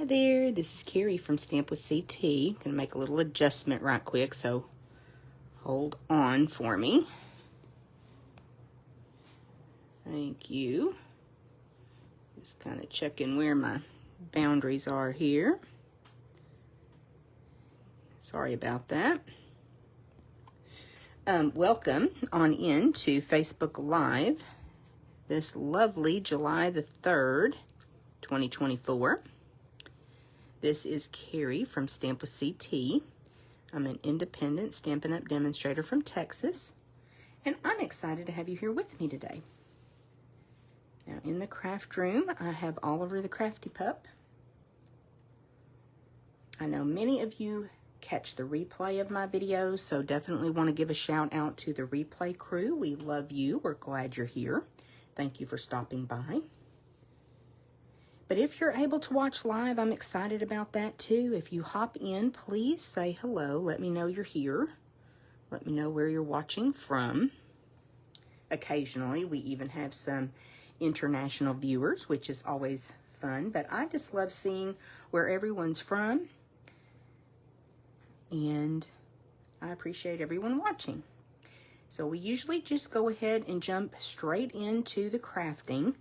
Hi there, this is Carrie from Stamp with CT. Gonna make a little adjustment right quick, so hold on for me. Thank you. Just kind of checking where my boundaries are here. Sorry about that. Welcome on in to Facebook Live this lovely July the 3rd, 2024. This is Carrie from Stamp with CT. I'm an independent Stampin' Up! Demonstrator from Texas, and I'm excited to have you here with me today. Now, in the craft room, I have Oliver the Crafty Pup. I know many of you catch the replay of my videos, so definitely want to give a shout out to the replay crew. We love you. We're glad you're here. Thank you for stopping by. But if you're able to watch live, I'm excited about that too. If you hop in, please say hello. Let me know you're here. Let me know where you're watching from. Occasionally, we even have some international viewers, which is always fun. But I just love seeing where everyone's from. And I appreciate everyone watching. So we usually just go ahead and jump straight into the crafting.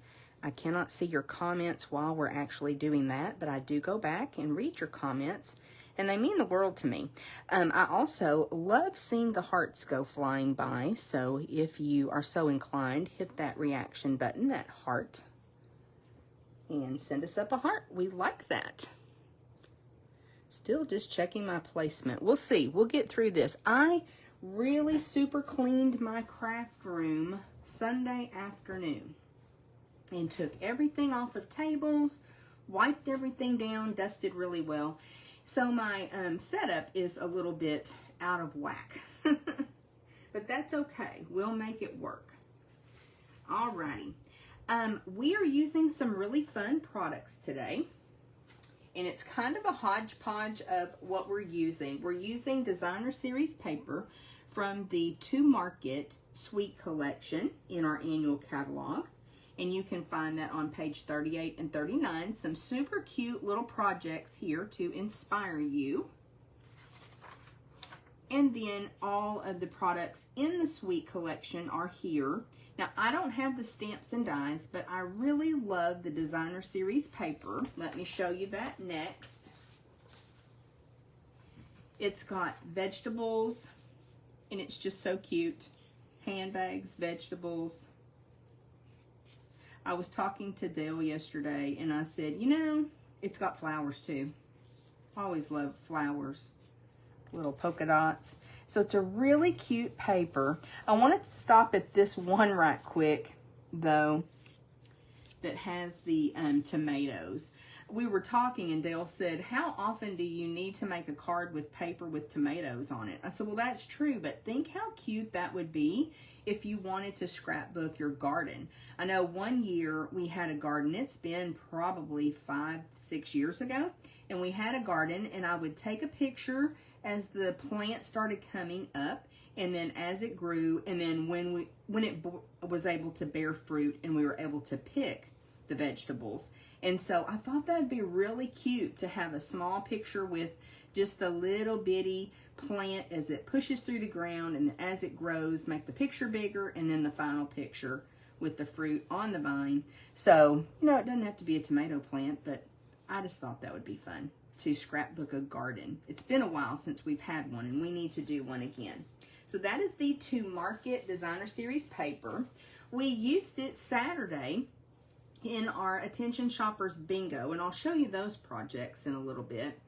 I cannot see your comments while we're actually doing that, but I do go back and read your comments, and they mean the world to me. I also love seeing the hearts go flying by, so if you are so inclined, hit that reaction button, that heart, and send us up a heart. We like that. Still just checking my placement. We'll see. We'll get through this. I really super cleaned my craft room Sunday afternoon and took everything off of tables, wiped everything down, dusted really well. So my setup is a little bit out of whack, but that's okay. We'll make it work. Alrighty. We are using some really fun products today, and it's kind of a hodgepodge of what we're using. We're using Designer Series paper from the To Market Suite collection in our annual catalog. And you can find that on page 38 and 39. Some super cute little projects here to inspire you. And then all of the products in the Suite collection are here. Now, I don't have the stamps and dies, but I really love the Designer Series paper. Let me show you that next. It's got vegetables, and it's just so cute. Handbags, vegetables. I was talking to Dale yesterday, and I said, you know, it's got flowers too. I always love flowers, little polka dots. So it's a really cute paper. I wanted to stop at this one right quick, though, that has the tomatoes. We were talking, and Dale said, how often do you need to make a card with paper with tomatoes on it? I said, well, that's true, but think how cute that would be if you wanted to scrapbook your garden. I know one year we had a garden. It's been probably 5-6 years ago, and we had a garden, and I would take a picture as the plant started coming up, and then as it grew, and then when it was able to bear fruit and we were able to pick the vegetables. And so I thought that'd be really cute to have a small picture with just the little bitty plant as it pushes through the ground, and as it grows, make the picture bigger, and then the final picture with the fruit on the vine. So, you know, it doesn't have to be a tomato plant, but I just thought that would be fun to scrapbook a garden. It's been a while since we've had one, and we need to do one again. So that is the To Market Designer Series paper. We used it Saturday in our Attention Shoppers Bingo, and I'll show you those projects in a little bit.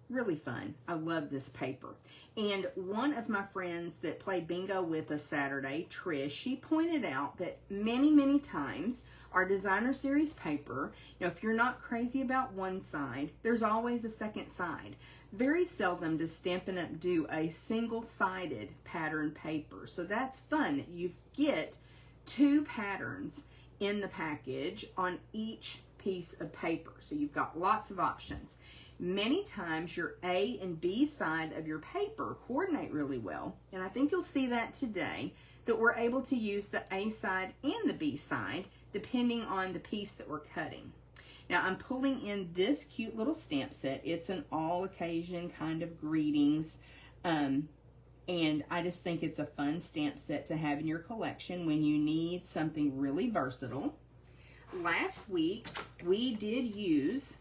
Really fun. I love this paper. And one of my friends that played bingo with us Saturday, Trish, she pointed out that many times our Designer Series paper, you know, if you're not crazy about one side, there's always a second side. Very seldom does Stampin' Up! Do a single-sided pattern paper. So that's fun that you get two patterns in the package on each piece of paper. So you've got lots of options. Many times your A and B side of your paper coordinate really well, and I think you'll see that today, that we're able to use the A side and the B side depending on the piece that we're cutting. Now I'm pulling in this cute little stamp set. It's an all occasion kind of greetings. And I just think it's a fun stamp set to have in your collection when you need something really versatile. Last week, we did use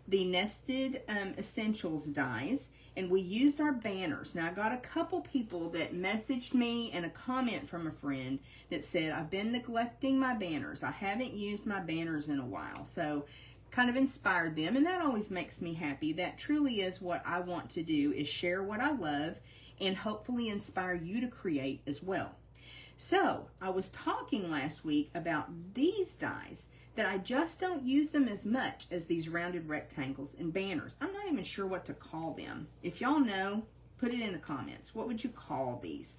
the Nested Essentials dies, and we used our banners. Now, I got a couple people that messaged me and a comment from a friend that said, I've been neglecting my banners. I haven't used my banners in a while. So, kind of inspired them, and that always makes me happy. That truly is what I want to do, is share what I love and hopefully inspire you to create as well. So, I was talking last week about these dies, that I just don't use them as much as these rounded rectangles and banners. I'm not even sure what to call them. If y'all know, put it in the comments. What would you call these?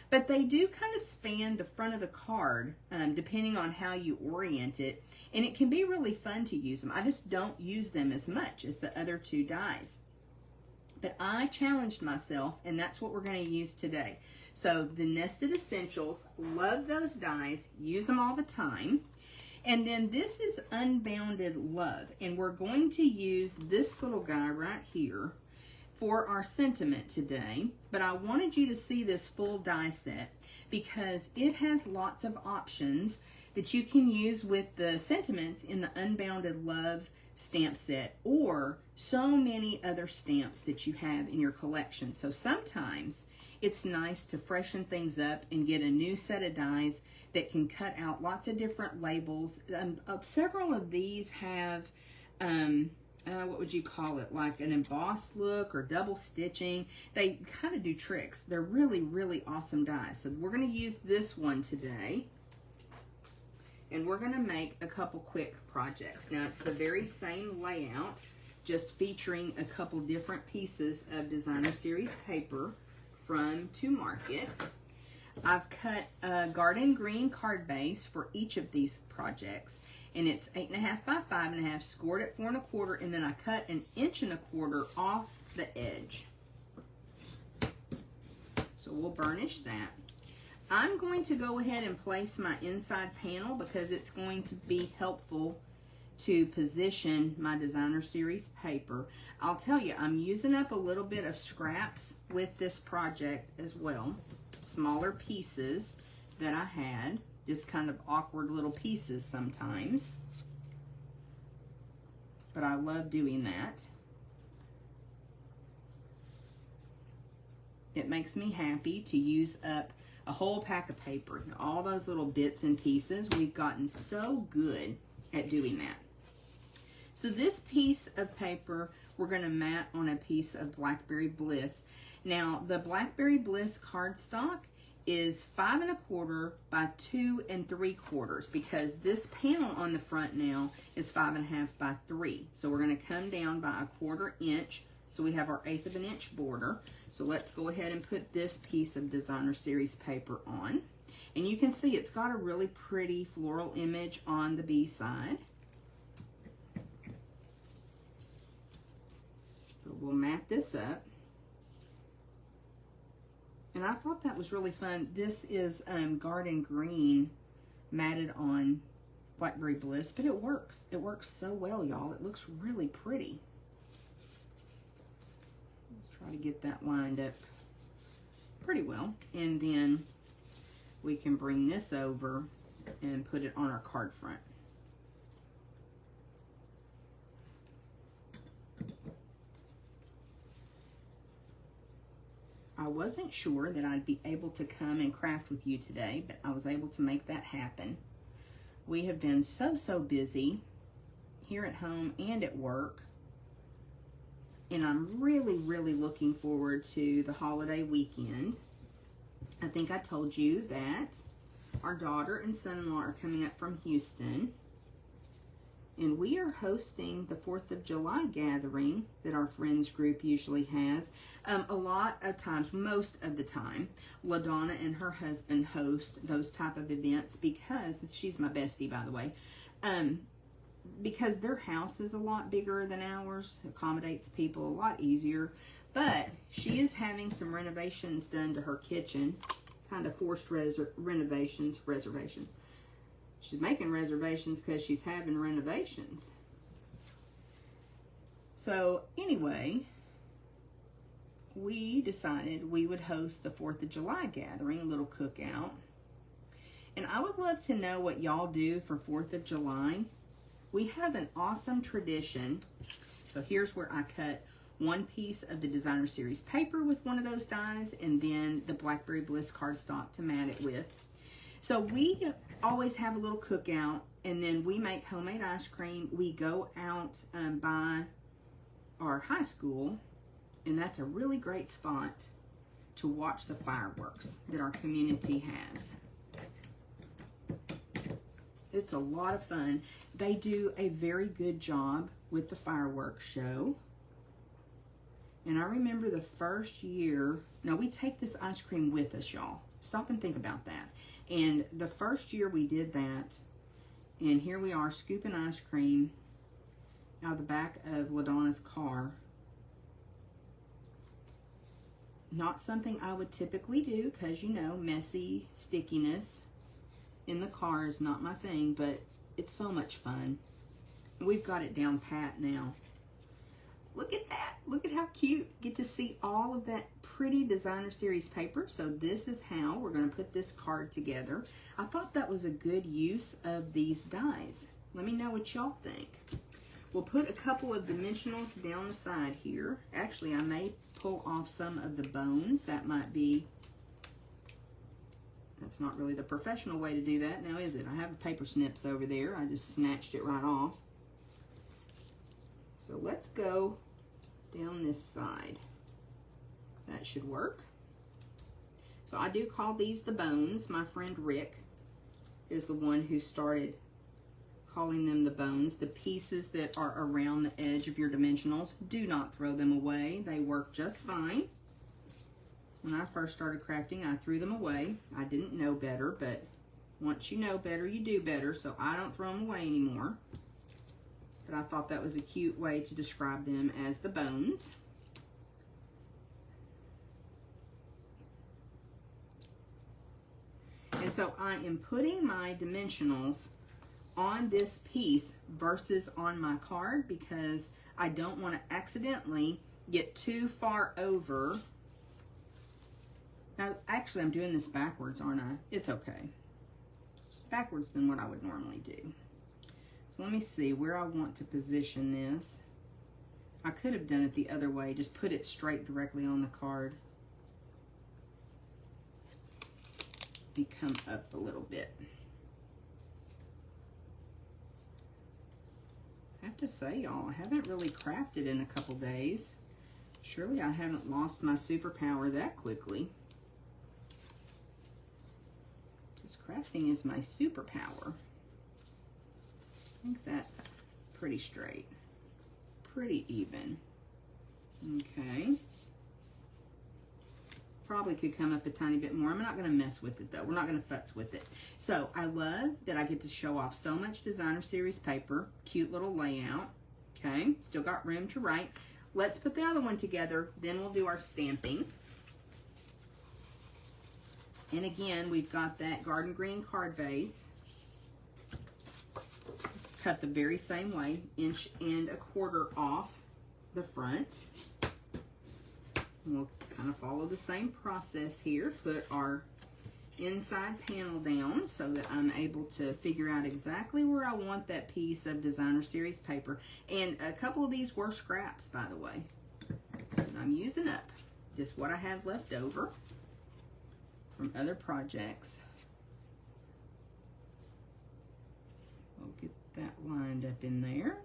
But they do kind of span the front of the card, depending on how you orient it, and it can be really fun to use them. I just don't use them as much as the other two dies. But I challenged myself, and that's what we're going to use today. So the Nested Essentials, love those dies, use them all the time. And then this is Unbounded Love, and we're going to use this little guy right here for our sentiment today. But I wanted you to see this full die set because it has lots of options that you can use with the sentiments in the Unbounded Love stamp set, or so many other stamps that you have in your collection. So sometimes it's nice to freshen things up and get a new set of dies that can cut out lots of different labels. Several of these have, what would you call it, like an embossed look or double stitching. They kind of do tricks. They're really, really awesome dies. So we're going to use this one today. And we're going to make a couple quick projects. Now, it's the very same layout, just featuring a couple different pieces of Designer Series paper from To Market. I've cut a garden green card base for each of these projects, and it's 8.5 by 5.5, scored at 4 1/4, and then I cut 1 1/4 off the edge. So we'll burnish that. I'm going to go ahead and place my inside panel because it's going to be helpful to position my Designer Series paper. I'll tell you, I'm using up a little bit of scraps with this project as well. Smaller pieces that I had, just kind of awkward little pieces sometimes. But I love doing that. It makes me happy to use up a whole pack of paper. All those little bits and pieces, we've gotten so good at doing that. So this piece of paper, we're going to mat on a piece of Blackberry Bliss. Now, the Blackberry Bliss cardstock is 5 1/4 by 2 3/4 because this panel on the front now is 5.5 by 3. So we're going to come down by 1/4 inch. So we have our 1/8 of an inch border. So let's go ahead and put this piece of Designer Series paper on. And you can see it's got a really pretty floral image on the B side. So we'll mat this up. And I thought that was really fun. This is garden green matted on Blackberry Bliss, but it works. It works so well, y'all. It looks really pretty. Try to get that lined up pretty well, and then we can bring this over and put it on our card front. I wasn't sure that I'd be able to come and craft with you today, but I was able to make that happen. We have been so busy here at home and at work. And I'm really looking forward to the holiday weekend. I think I told you that our daughter and son-in-law are coming up from Houston. And we are hosting the 4th of July gathering that our friends group usually has. A lot of times, most of the time, LaDonna and her husband host those type of events because, she's my bestie, by the way, because their house is a lot bigger than ours, accommodates people a lot easier. But she is having some renovations done to her kitchen, kind of forced reservations. She's making reservations because she's having renovations. So anyway, we decided we would host the 4th of July gathering, a little cookout. And I would love to know what y'all do for 4th of July. We have an awesome tradition. So here's where I cut one piece of the designer series paper with one of those dies, and then the Blackberry Bliss cardstock to mat it with. So we always have a little cookout, and then we make homemade ice cream. We go out by our high school, and that's a really great spot to watch the fireworks that our community has. It's a lot of fun. They do a very good job with the fireworks show. And I remember the first year, now we take this ice cream with us, y'all. Stop and think about that. And the first year we did that, and here we are scooping ice cream out of the back of LaDonna's car. Not something I would typically do because, you know, messy stickiness in the car is not my thing, but it's so much fun. We've got it down pat now. Look at that. Look at how cute. Get to see all of that pretty designer series paper. So this is how we're going to put this card together. I thought that was a good use of these dies. Let me know what y'all think. We'll put a couple of dimensionals down the side here. Actually, I may pull off some of the bones. That might be, that's not really the professional way to do that now, is it? I have a paper snips over there. I just snatched it right off. So let's go down this side. That should work. So I do call these the bones. My friend Rick is the one who started calling them the bones. The pieces that are around the edge of your dimensionals, do not throw them away. They work just fine. When I first started crafting, I threw them away. I didn't know better, but once you know better, you do better. So I don't throw them away anymore. But I thought that was a cute way to describe them as the bones. And so I am putting my dimensionals on this piece versus on my card because I don't want to accidentally get too far over. Now, actually, I'm doing this backwards, aren't I? It's okay. Backwards than what I would normally do. So let me see where I want to position this. I could have done it the other way, just put it straight directly on the card. And come up a little bit. I have to say, y'all, I haven't really crafted in a couple days. Surely I haven't lost my superpower that quickly. Because crafting is my superpower. I think that's pretty straight, pretty even. Okay. Probably could come up a tiny bit more. I'm not going to mess with it though. We're not going to futz with it. So I love that I get to show off so much designer series paper. Cute little layout. Okay. Still got room to write. Let's put the other one together. Then we'll do our stamping. And again, we've got that garden green card base. Cut the very same way, 1.25 inches off the front. We'll kind of follow the same process here. Put our inside panel down so that I'm able to figure out exactly where I want that piece of designer series paper. And a couple of these were scraps, by the way. And I'm using up just what I have left over from other projects. We'll get that lined up in there.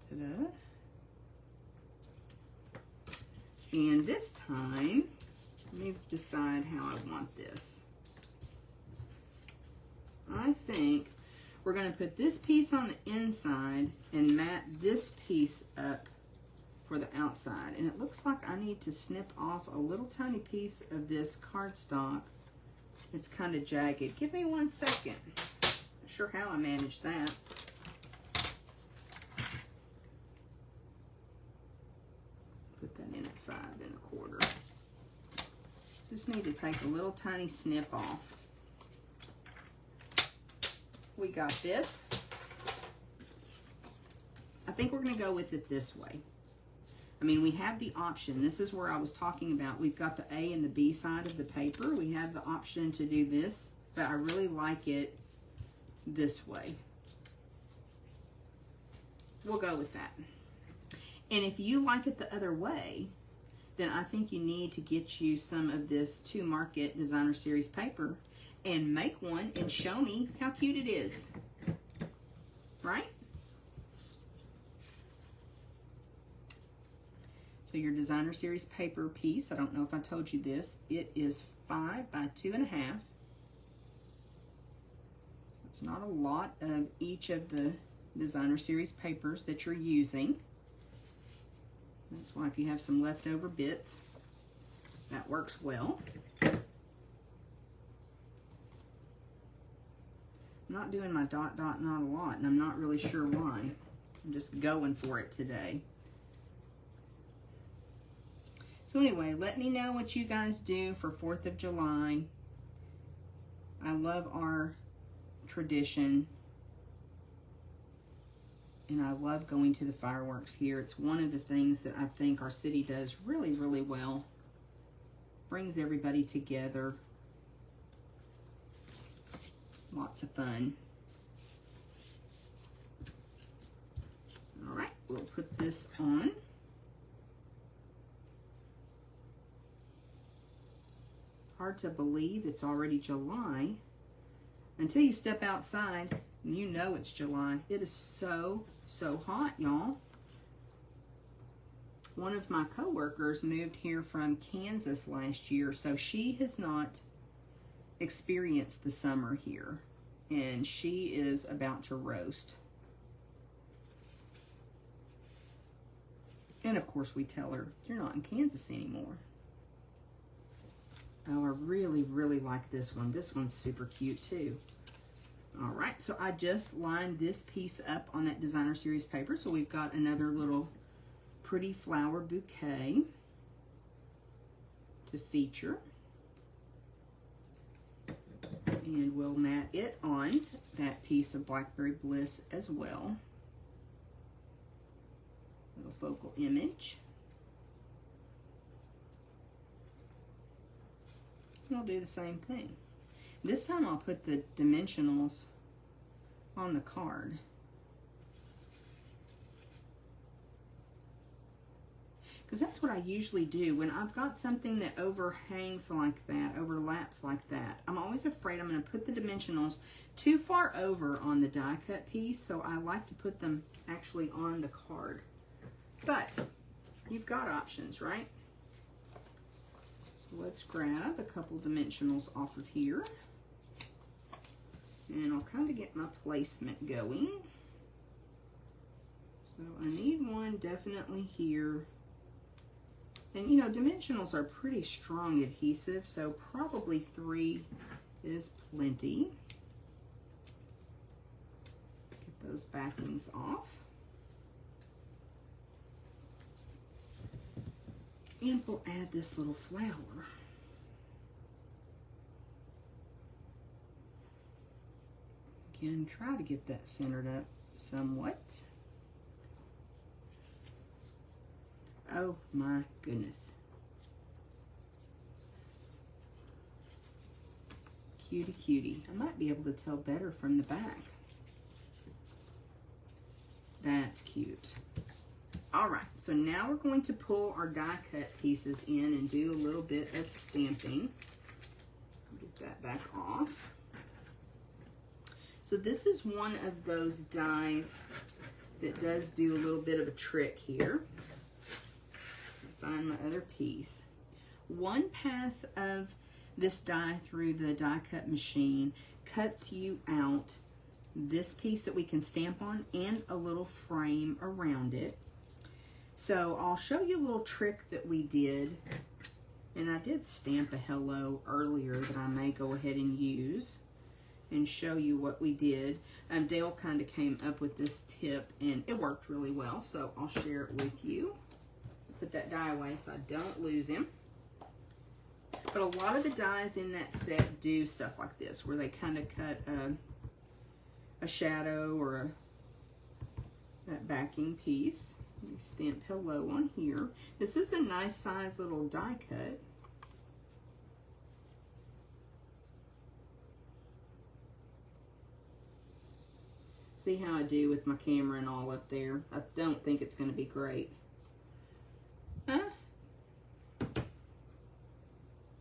Ta-da. And this time, let me decide how I want this. I think we're going to put this piece on the inside and mat this piece up for the outside. And it looks like I need to snip off a little tiny piece of this cardstock. It's kind of jagged. Give me 1 second. Not sure how I managed that. Put that in at 5 1/4. Just need to take a little tiny snip off. We got this. I think we're going to go with it this way. I mean, we have the option. This is where I was talking about. We've got the A and the B side of the paper. We have the option to do this, but I really like it this way. We'll go with that. And if you like it the other way, then I think you need to get you some of this To Market Designer Series paper and make one and show me how cute it is. Right? So your Designer Series paper piece, I don't know if I told you this, it is 5 by 2.5. So it's not a lot of each of the Designer Series papers that you're using. That's why if you have some leftover bits, that works well. I'm not doing my dot, dot, not a lot, and I'm not really sure why. I'm just going for it today. So anyway, let me know what you guys do for 4th of July. I love our tradition. And I love going to the fireworks here. It's one of the things that I think our city does really, really well. Brings everybody together. Lots of fun. All right, we'll put this on. Hard to believe it's already July. Until you step outside, you know it's July. It is so hot, y'all. One of my coworkers moved here from Kansas last year, so she has not experienced the summer here, and she is about to roast. And of course we tell her, you're not in Kansas anymore. Oh, I really, really like this one. This one's super cute too. All right, so I just lined this piece up on that Designer Series paper. So we've got another little pretty flower bouquet to feature. And we'll mat it on that piece of Blackberry Bliss as well. Little focal image. And I'll do the same thing. This time I'll put the dimensionals on the card. Because that's what I usually do. When I've got something that overhangs like that, overlaps like that, I'm always afraid I'm going to put the dimensionals too far over on the die cut piece, so I like to put them actually on the card. But you've got options, right? So let's grab a couple dimensionals off of here. And I'll kind of get my placement going. So I need one definitely here. And you know, dimensionals are pretty strong adhesive, so probably 3 is plenty. Get those backings off. And we'll add this little flower. Again, try to get that centered up somewhat. Oh my goodness. Cutie cutie. I might be able to tell better from the back. That's cute. All right, so now we're going to pull our die cut pieces in and do a little bit of stamping. Get that back off. So this is one of those dies that does do a little bit of a trick here. Find my other piece. One pass of this die through the die cut machine cuts you out this piece that we can stamp on and a little frame around it. So I'll show you a little trick that we did, and I did stamp a hello earlier that I may go ahead and use and show you what we did. Dale kind of came up with this tip and it worked really well, so I'll share it with you. Put that die away so I don't lose him. But a lot of the dies in that set do stuff like this, where they kind of cut a shadow or that backing piece. We stamp hello on here. This is a nice size little die cut. See how I do with my camera and all up there? I don't think it's going to be great. Huh?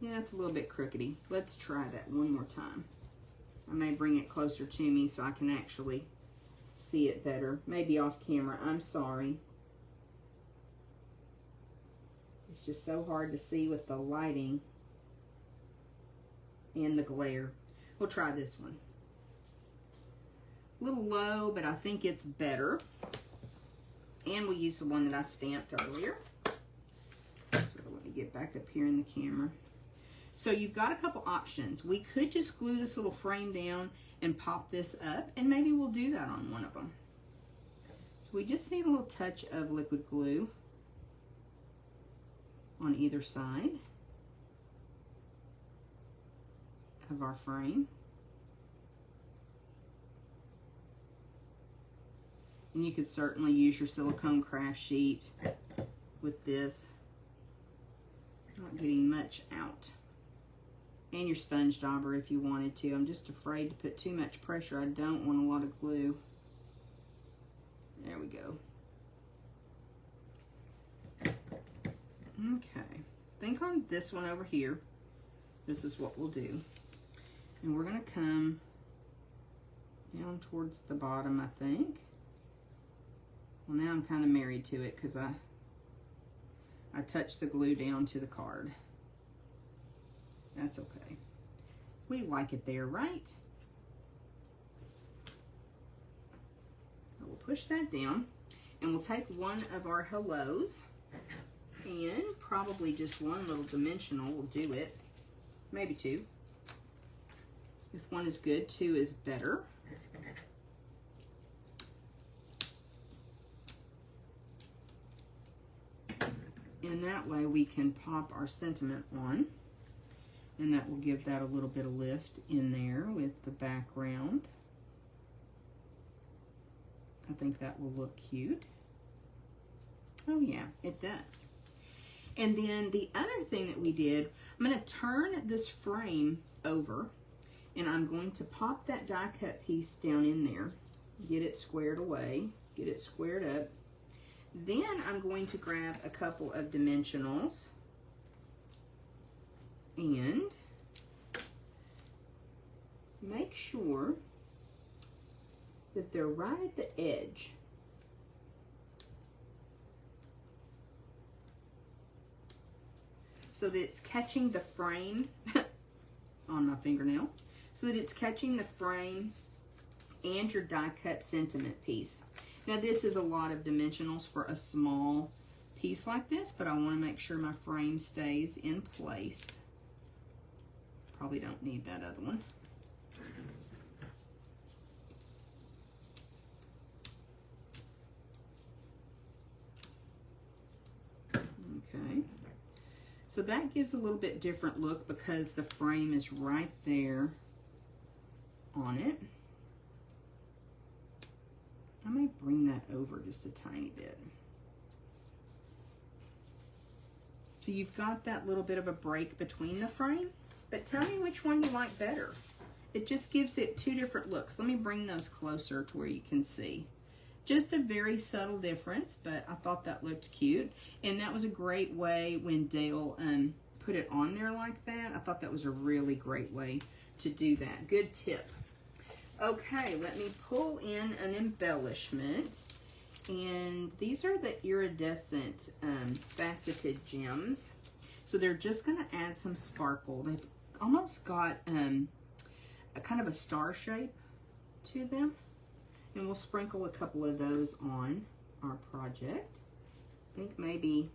Yeah, it's a little bit crookedy. Let's try that one more time. I may bring it closer to me so I can actually see it better. Maybe off camera. I'm sorry. It's just so hard to see with the lighting and the glare. We'll try this one. A little low, but I think it's better. And we'll use the one that I stamped earlier. So let me get back up here in the camera. So you've got a couple options. We could just glue this little frame down and pop this up, and maybe we'll do that on one of them. So we just need a little touch of liquid glue on either side of our frame. And you could certainly use your silicone craft sheet with this. Not getting much out. And your sponge dauber if you wanted to. I'm just afraid to put too much pressure. I don't want a lot of glue. There we go. Okay. Think on this one over here. This is what we'll do. And we're going to come down towards the bottom, I think. Well, now I'm kind of married to it because I touched the glue down to the card. That's okay. We like it there, right? We'll push that down, and we'll take one of our hellos, and probably just one little dimensional will do it. Maybe two. If one is good, two is better. And that way we can pop our sentiment on. And that will give that a little bit of lift in there with the background. I think that will look cute. Oh yeah, it does. And then the other thing that we did, I'm going to turn this frame over, and I'm going to pop that die cut piece down in there, get it squared away, get it squared up. Then I'm going to grab a couple of dimensionals and make sure that they're right at the edge. So that it's catching the frame on my fingernail. So that it's catching the frame and your die cut sentiment piece. Now this is a lot of dimensionals for a small piece like this, but I want to make sure my frame stays in place. Probably don't need that other one. Okay. So that gives a little bit different look because the frame is right there on it. I may bring that over just a tiny bit. So you've got that little bit of a break between the frame, but tell me which one you like better. It just gives it two different looks. Let me bring those closer to where you can see. Just a very subtle difference, but I thought that looked cute. And that was a great way when Dale put it on there like that. I thought that was a really great way to do that. Good tip. Okay, let me pull in an embellishment. And these are the iridescent faceted gems. So they're just going to add some sparkle. They've almost got a kind of a star shape to them. And we'll sprinkle a couple of those on our project. I think maybe,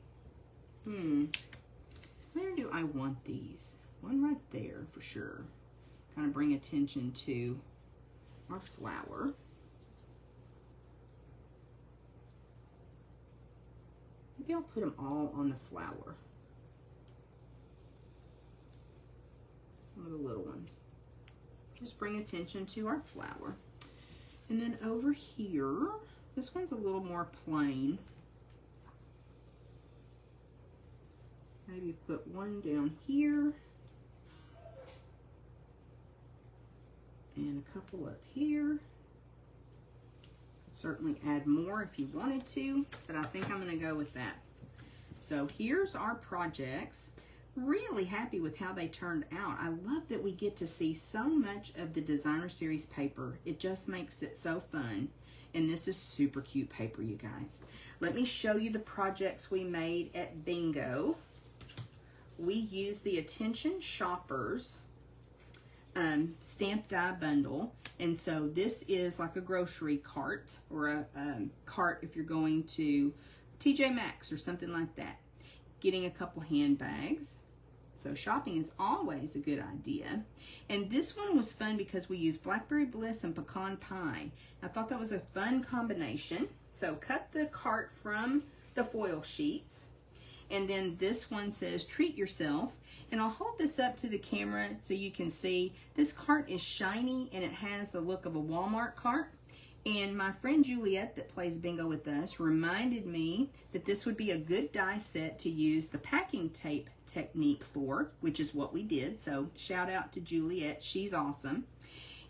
where do I want these? One right there for sure. Kind of bring attention to our flower. Maybe I'll put them all on the flower. Some of the little ones. Just bring attention to our flower. And then over here, This one's a little more plain. Maybe put one down here. And a couple up here. Certainly add more if you wanted to, but I think I'm going to go with that. So here's our projects. Really happy with how they turned out. I love that we get to see so much of the designer series paper. It just makes it so fun. And this is super cute paper, you guys. Let me show you the projects we made at Bingo. We used the Attention Shoppers stamp die bundle, and so this is like a grocery cart, or a cart if you're going to TJ Maxx or something like that. Getting a couple handbags, so shopping is always a good idea. And this one was fun because we used Blackberry Bliss and pecan pie. I thought that was a fun combination. So cut the cart from the foil sheets, and then this one says treat yourself. And I'll hold this up to the camera so you can see. This cart is shiny and it has the look of a Walmart cart. And my friend Juliet that plays bingo with us reminded me that this would be a good die set to use the packing tape technique for, which is what we did. So shout out to Juliet, she's awesome.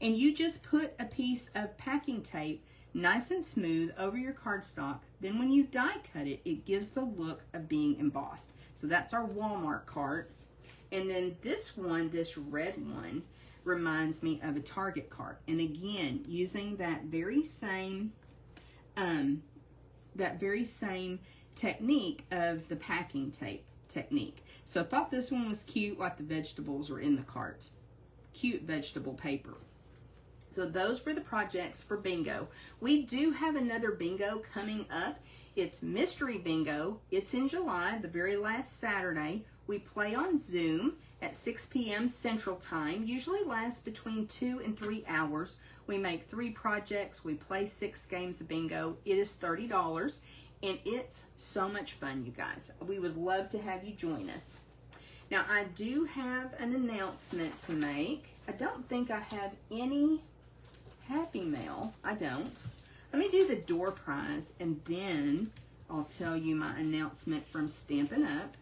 And you just put a piece of packing tape nice and smooth over your cardstock. Then when you die cut it, it gives the look of being embossed. So that's our Walmart cart. And then this one, this red one, reminds me of a Target cart. And again, using that very same technique of the packing tape technique. So I thought this one was cute, like the vegetables were in the cart. Cute vegetable paper. So those were the projects for Bingo. We do have another Bingo coming up. It's Mystery Bingo. It's in July, the very last Saturday. We play on Zoom at 6 p.m. Central Time. Usually lasts between 2 and 3 hours. We make 3 projects. We play 6 games of bingo. It is $30, and it's so much fun, you guys. We would love to have you join us. Now, I do have an announcement to make. I don't think I have any Happy Mail. I don't. Let me do the door prize, and then I'll tell you my announcement from Stampin' Up.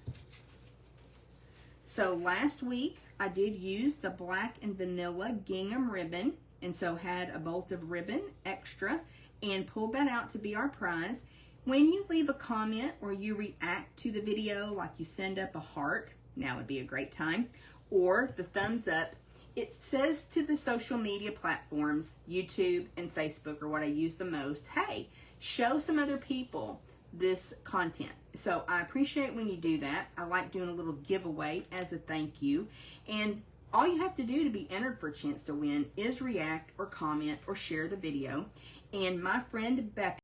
So last week, I did use the black and vanilla gingham ribbon, and so had a bolt of ribbon extra, and pulled that out to be our prize. When you leave a comment or you react to the video, like you send up a heart, now would be a great time, or the thumbs up, it says to the social media platforms, YouTube and Facebook are what I use the most, hey, show some other people this content. So I appreciate when you do that. I like doing a little giveaway as a thank you. And all you have to do to be entered for a chance to win is react or comment or share the video. And my friend Becky